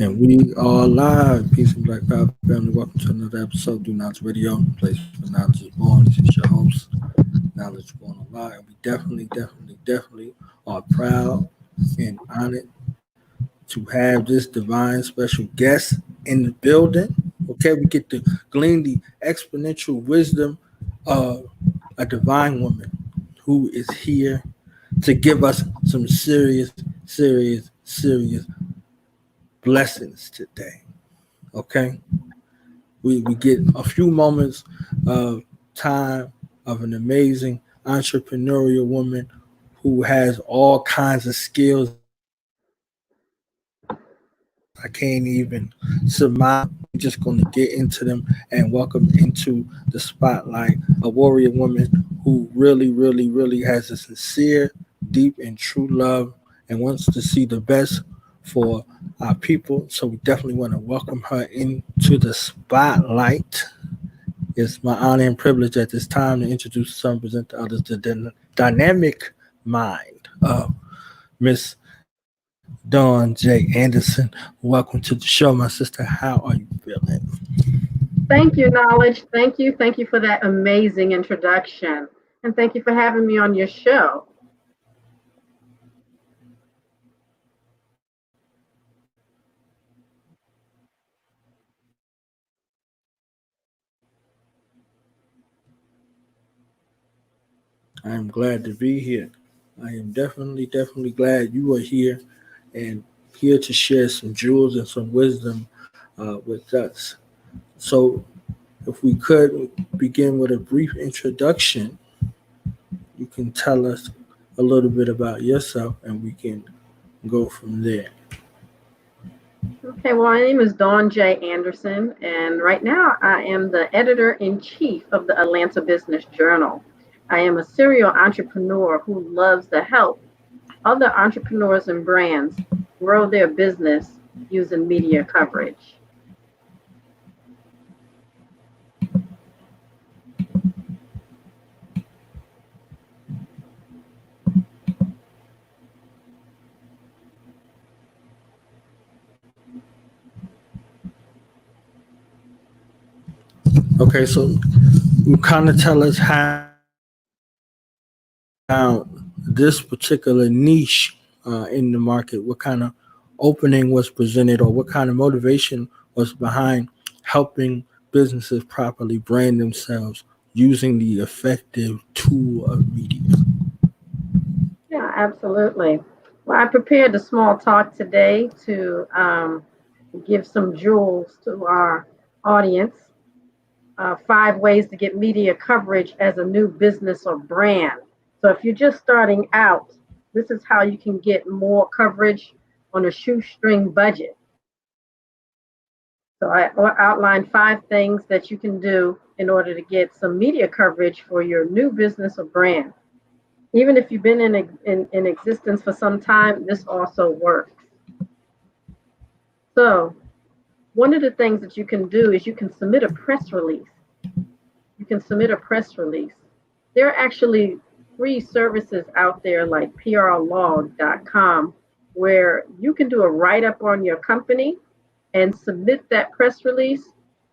And we are live. Peace and Black Power family. Welcome to another episode of Do Knowledge Radio, place where knowledge is born. This is your host, Knowledge Born Online. And we definitely are proud and honored to have this divine special guest in the building. Okay, we get to glean the exponential wisdom of a divine woman who is here to give us some serious blessings today. Okay, we get a few moments of time of an amazing entrepreneurial woman who has all kinds of skills I can't even surmise. We're just going to get into them and welcome into the spotlight a warrior woman who really has a sincere, deep, and true love and wants to see the best for our people. So we definitely want to welcome her into the spotlight. It's my honor and privilege at this time to introduce some, present to others the dynamic mind of Miss Dawn J. Anderson. Welcome to the show, my sister. How are you feeling? Thank you, Knowledge. Thank you. Thank you for that amazing introduction. And thank you for having me on your show. I am glad to be here. I am definitely glad you are here and here to share some jewels and some wisdom with us. So, if we could begin with a brief introduction, you can tell us a little bit about yourself and we can go from there. Okay, well, my name is Dawn J. Anderson, and right now I am the editor in chief of the Atlanta Business Journal. I am a serial entrepreneur who loves to help other entrepreneurs and brands grow their business using media coverage. Okay, so you kind of tell us how this particular niche in the market, what kind of opening was presented, or what kind of motivation was behind helping businesses properly brand themselves using the effective tool of media. Yeah, absolutely. Well, I prepared a small talk today to give some jewels to our audience. 5 ways to get media coverage as a new business or brand. So, if you're just starting out, this is how you can get more coverage on a shoestring budget. So, I outlined 5 things that you can do in order to get some media coverage for your new business or brand. Even if you've been in existence for some time, this also works. So, one of the things that you can do is you can submit a press release. You can submit a press release. There are actually free services out there like prlog.com where you can do a write up on your company and submit that press release,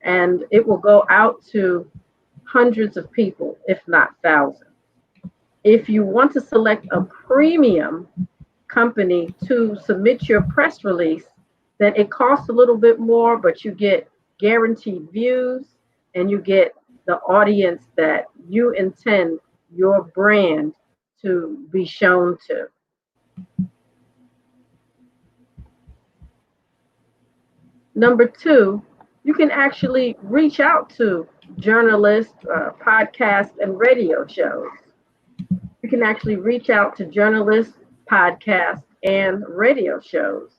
and it will go out to hundreds of people, if not thousands. If you want to select a premium company to submit your press release, then it costs a little bit more, but you get guaranteed views and you get the audience that you intend your brand to be shown to. Number two, you can actually reach out to journalists, podcast, and radio shows. You can actually reach out to journalists, podcasts, and radio shows.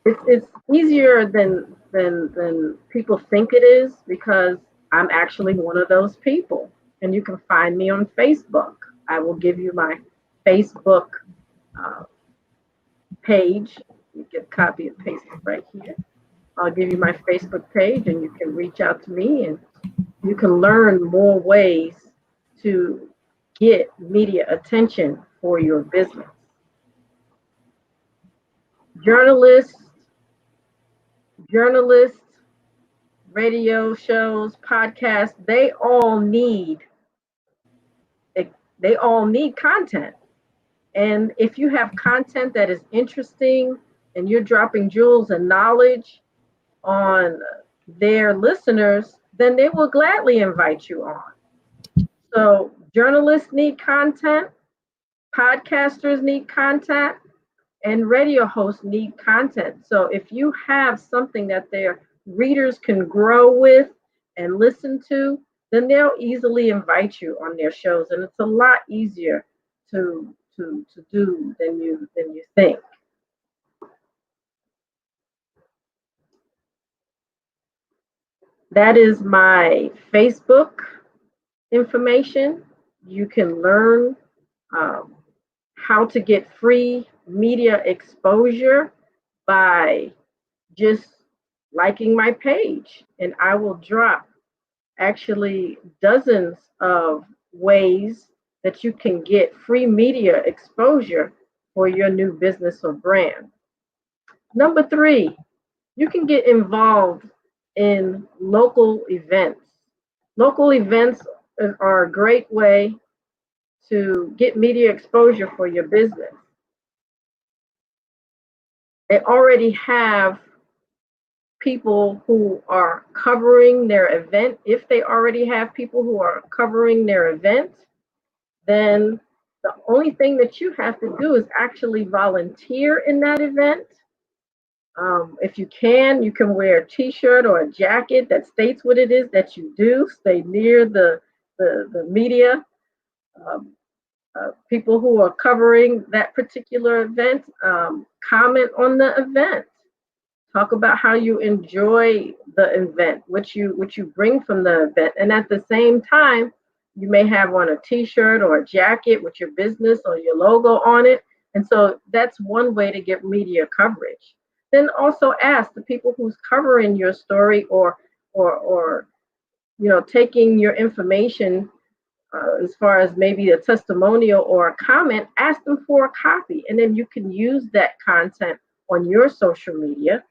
It's easier than people think it is because I'm actually one of those people. And you can find me on Facebook. I will give you my Facebook uh, page. You can copy and paste it right here. I'll give you my Facebook page and you can reach out to me and you can learn more ways to get media attention for your business. journalists, journalists, radio shows, podcasts, they all need content. And if you have content that is interesting and you're dropping jewels and knowledge on their listeners, then they will gladly invite you on. So journalists need content, podcasters need content, and radio hosts need content. So if you have something that their readers can grow with and listen to, then they'll easily invite you on their shows, and it's a lot easier to do than you think. That is my Facebook information. You can learn um, how to get free media exposure by just liking my page, and I will drop actually dozens of ways that you can get free media exposure for your new business or brand. Number three, you can get involved in local events. Local events are a great way to get media exposure for your business. They already have people who are covering their event. If they already have people who are covering their event, then the only thing that you have to do is actually volunteer in that event. If you can wear a t-shirt or a jacket that states what it is that you do. Stay near the media. Um, People who are covering that particular event, comment on the event. Talk about how you enjoy the event, what you bring from the event, and at the same time, you may have on a T-shirt or a jacket with your business or your logo on it, and so that's one way to get media coverage. Then also ask the people who's covering your story or taking your information as far as maybe a testimonial or a comment, ask them for a copy, and then you can use that content on your social media,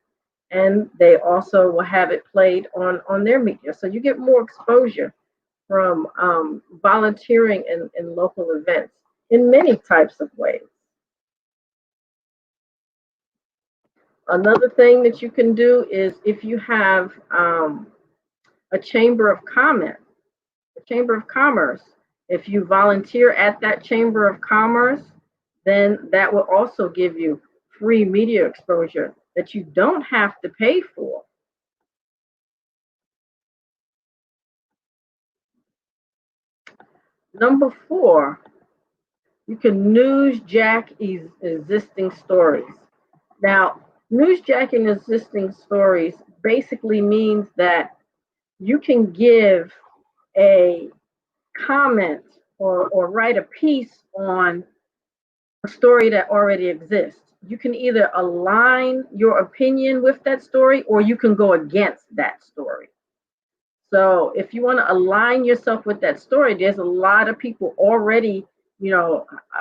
and they also will have it played on their media. So you get more exposure from volunteering in local events in many types of ways. Another thing that you can do is if you have a chamber of commerce, if you volunteer at that chamber of commerce, then that will also give you free media exposure that you don't have to pay for. Number four, you can newsjack existing stories. Now, newsjacking existing stories basically means that you can give a comment or write a piece on a story that already exists. You can either align your opinion with that story or you can go against that story. So if you want to align yourself with that story, there's a lot of people already,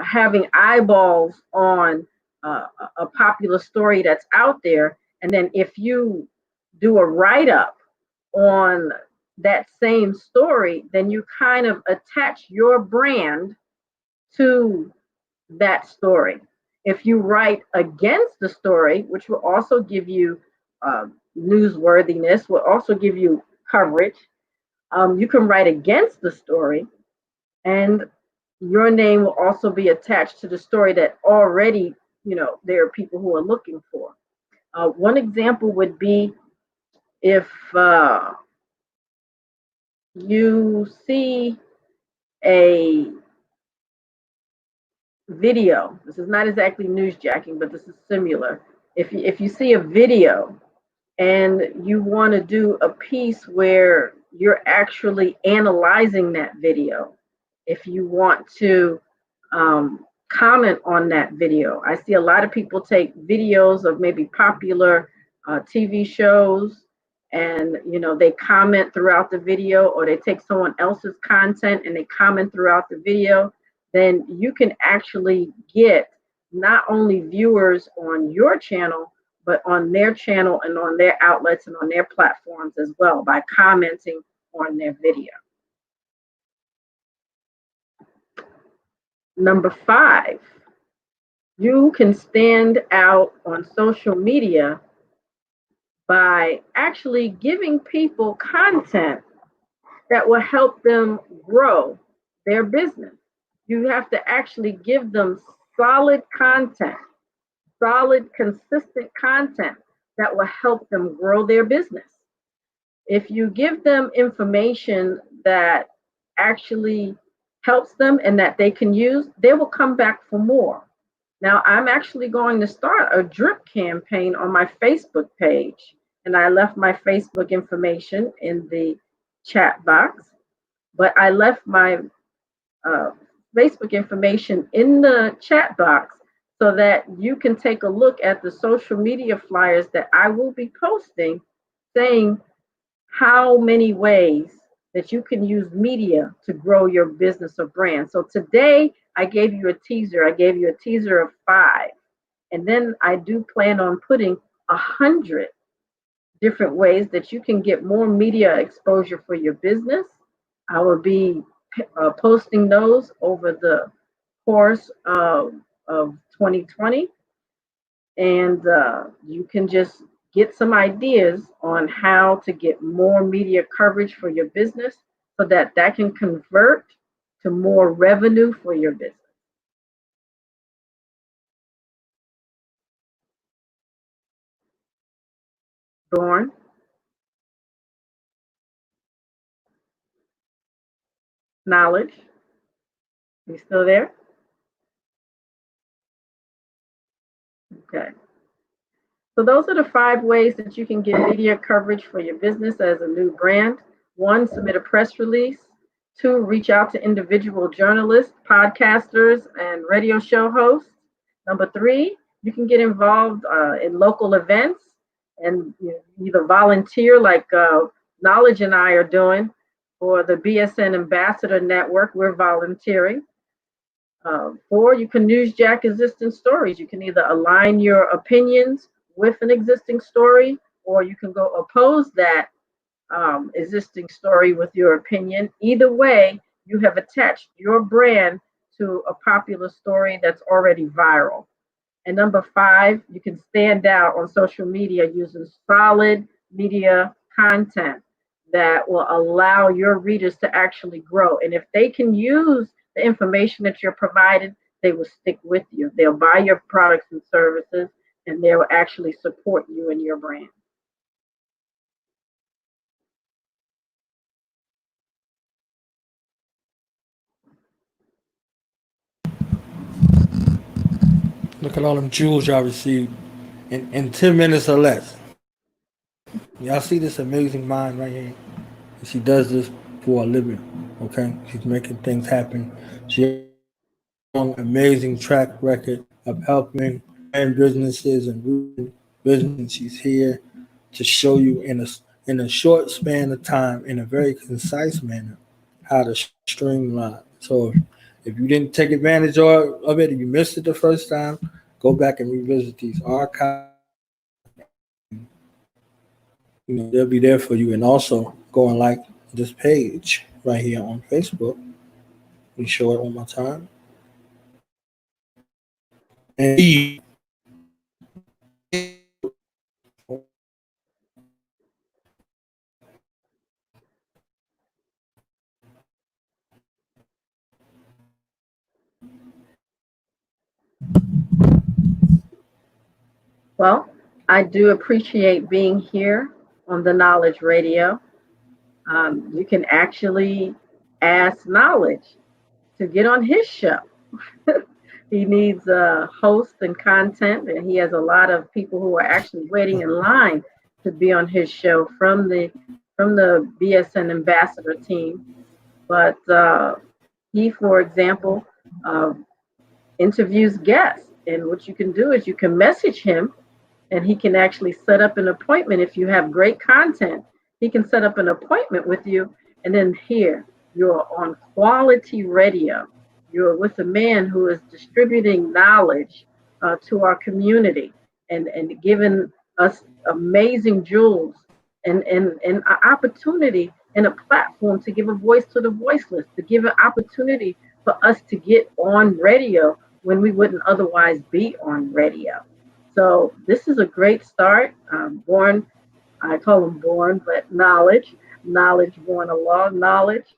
having eyeballs on a popular story that's out there. And then if you do a write-up on that same story, then you kind of attach your brand to that story. If you write against the story, which will also give you newsworthiness, will also give you coverage, you can write against the story, and your name will also be attached to the story that already, there are people who are looking for. One example would be if you see a video. This is not exactly newsjacking, but this is similar. If you see a video and you want to do a piece where you're actually analyzing that video, if you want to comment on that video. I see a lot of people take videos of maybe popular TV shows, and they comment throughout the video, or they take someone else's content and they comment throughout the video. Then you can actually get not only viewers on your channel, but on their channel and on their outlets and on their platforms as well by commenting on their video. Number 5, you can stand out on social media by actually giving people content that will help them grow their business. You have to actually give them solid content, solid, consistent content that will help them grow their business. If you give them information that actually helps them and that they can use, they will come back for more. Now, I'm actually going to start a drip campaign on my Facebook page, and I left my Facebook information in the chat box, but I left my Facebook information in the chat box so that you can take a look at the social media flyers that I will be posting saying how many ways that you can use media to grow your business or brand. So today I gave you a teaser. I gave you a teaser of 5. And then I do plan on putting 100 different ways that you can get more media exposure for your business. I will be posting those over the course of 2020. And you can just get some ideas on how to get more media coverage for your business so that that can convert to more revenue for your business. Thorn, knowledge, you still there? Okay. So those are the 5 ways that you can get media coverage for your business as a new brand. 1, submit a press release. 2, reach out to individual journalists, podcasters, and radio show hosts. Number 3, you can get involved in local events and either volunteer like Knowledge and I are doing for the BSN Ambassador Network. We're volunteering. 4, you can newsjack existing stories. You can either align your opinions with an existing story, or you can go oppose that existing story with your opinion. Either way, you have attached your brand to a popular story that's already viral. And number 5, you can stand out on social media using solid media content that will allow your readers to actually grow. And if they can use the information that you're providing, they will stick with you. They'll buy your products and services, and they will actually support you and your brand. Look at all them jewels y'all received in 10 minutes or less. Y'all see this amazing mind right here? She does this for a living, okay? She's making things happen. She has an amazing track record of helping brand businesses and business. She's here to show you in a short span of time, in a very concise manner, how to streamline. So if you didn't take advantage of it, if you missed it the first time, go back and revisit these archives. They'll be there for you. And also go and like this page right here on Facebook. We show it one more time. And Well, I do appreciate being here on the Knowledge Radio. You can actually ask Knowledge to get on his show. He needs a host and content, and he has a lot of people who are actually waiting in line to be on his show from the BSN ambassador team. But he, for example, interviews guests, and what you can do is you can message him, and he can actually set up an appointment. If you have great content, he can set up an appointment with you, and then here you're on quality radio. You're with a man who is distributing knowledge to our community, and giving us amazing jewels, and an opportunity and a platform to give a voice to the voiceless, to give an opportunity for us to get on radio when we wouldn't otherwise be on radio. So this is a great start. Born, I call them born, but knowledge born along knowledge,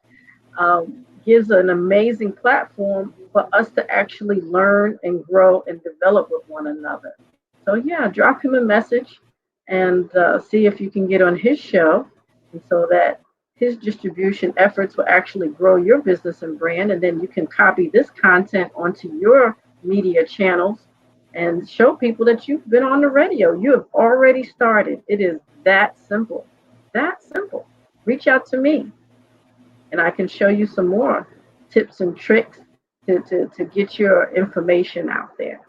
gives an amazing platform for us to actually learn and grow and develop with one another. So, yeah, drop him a message and see if you can get on his show, and so that his distribution efforts will actually grow your business and brand. And then you can copy this content onto your media channels and show people that you've been on the radio. You have already started. It is that simple. That simple. Reach out to me and I can show you some more tips and tricks to get your information out there.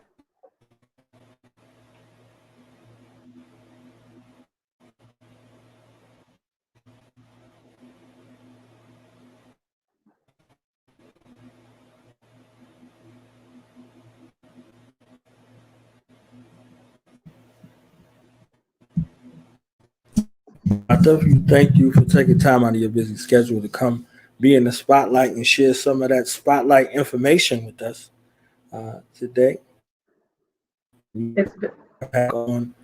I definitely thank you for taking time out of your busy schedule to come be in the spotlight and share some of that spotlight information with us today. It's On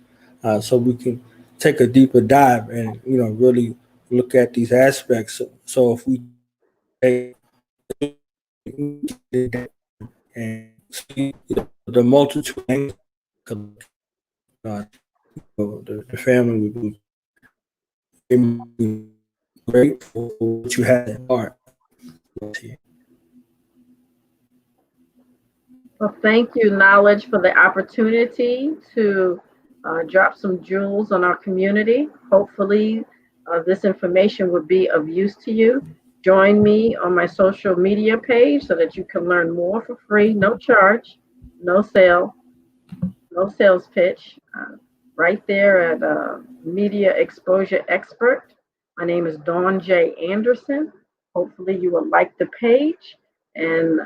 so we can take a deeper dive and really look at these aspects. So if we take and see the multitude of the family would be grateful for what you had in heart. Well, thank you, Knowledge, for the opportunity to drop some jewels on our community. Hopefully, this information will be of use to you. Join me on my social media page so that you can learn more for free, no charge, no sale, no sales pitch. Right there at Media Exposure Expert. My name is Dawn J. Anderson. Hopefully, you will like the page. And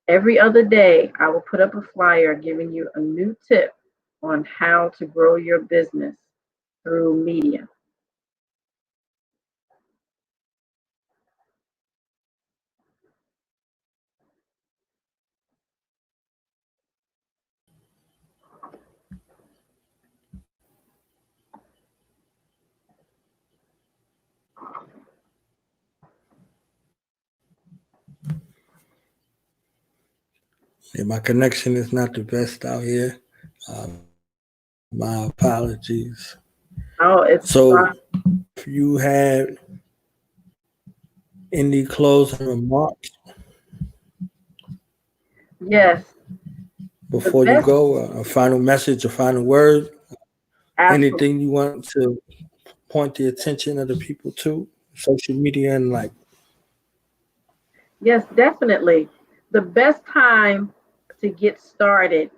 every other day, I will put up a flyer giving you a new tip on how to grow your business through media. Yeah, my connection is not the best out here. My apologies. Oh, it's So, if you had any closing remarks yes, the before you best, go, a final message, a final word, absolutely. anything you want to point the attention of the people to, social media and like. Yes, definitely. The best time to get started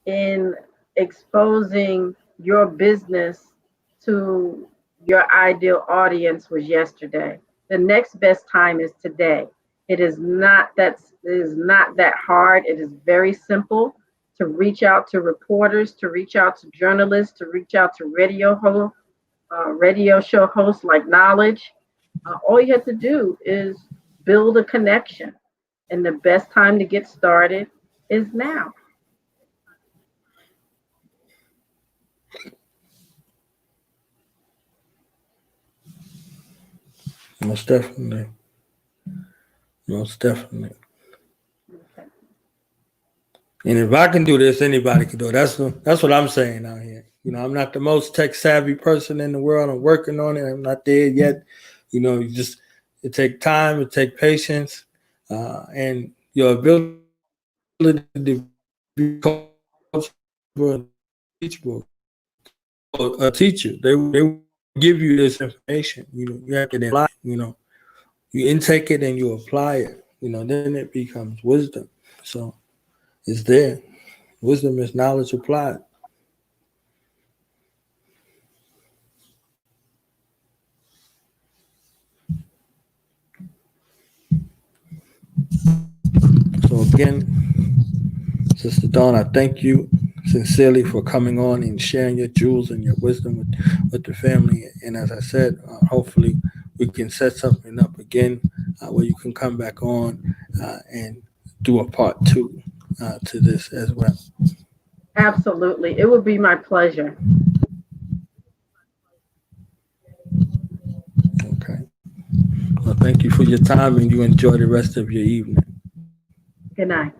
in exposing your business to your ideal audience was yesterday. The next best time is today. It is not that hard. It is very simple to reach out to reporters, to reach out to journalists, to reach out to radio show hosts like Knowledge. All you have to do is build a connection, and the best time to get started is now. Most definitely. Most definitely. Okay. And if I can do this, anybody can do it. That's what I'm saying out here. I'm not the most tech savvy person in the world. I'm working on it. I'm not there yet. You just it take time, it take patience, and your ability to be coachable and teachable. A teacher, they give you this information. You have to apply. You intake it and you apply it. Then it becomes wisdom. So it's there. Wisdom is knowledge applied. So again, Sister Dawn, I thank you sincerely for coming on and sharing your jewels and your wisdom with the family. And as I said, hopefully we can set something up again where you can come back on and do a part two to this as well. Absolutely. It would be my pleasure. Okay. Well, thank you for your time, and you enjoy the rest of your evening. Good night.